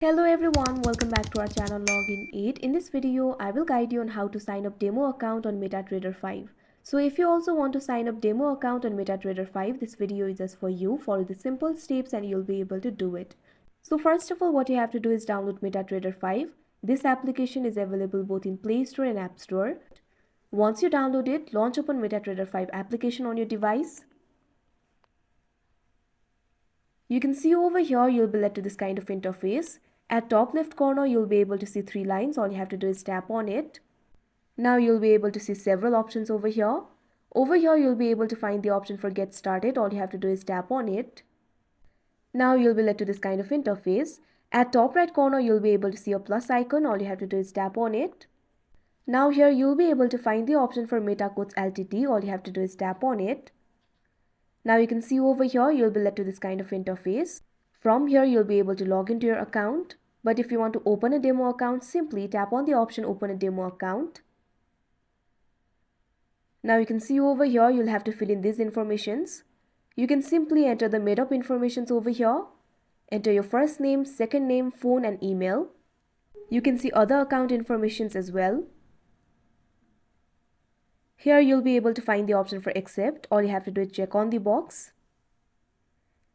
Hello everyone, welcome back to our channel Login 8. In this video, I will guide you on how to sign up demo account on MetaTrader 5. So if you also want to sign up demo account on MetaTrader 5, this video is just for you. Follow the simple steps and you'll be able to do it. So first of all, what you have to do is download MetaTrader 5. This application is available both in Play Store and App Store. Once you download it, launch open MetaTrader 5 application on your device. You can see over here, you'll be led to this kind of interface. At top left corner, you'll be able to see 3 lines. All you have to do is tap on it. Now you'll be able to see several options over here. Over here, you'll be able to find the option for get started. All you have to do is tap on it. Now you'll be led to this kind of interface. At top right corner, you'll be able to see a plus icon. All you have to do is tap on it. Now here, you'll be able to find the option for MetaQuotes Ltd. All you have to do is tap on it. Now you can see over here, you'll be led to this kind of interface. From here, you'll be able to log into your account. But if you want to open a demo account, simply tap on the option open a demo account. Now you can see over here, you'll have to fill in these informations. You can simply enter the made up informations over here. Enter your first name, second name, phone and email. You can see other account informations as well. Here you'll be able to find the option for accept. All you have to do is check on the box.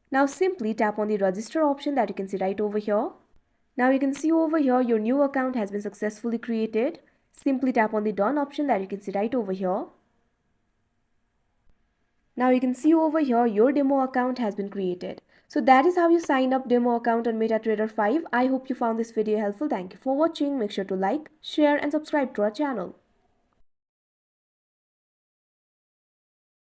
Now simply tap on the register option that you can see right over here. Now you can see over here your new account has been successfully created. Simply tap on the done option that you can see right over here. Now you can see over here your demo account has been created. So that is how you sign up demo account on MetaTrader 5. I hope you found this video helpful. Thank you for watching. Make sure to like, share and subscribe to our channel.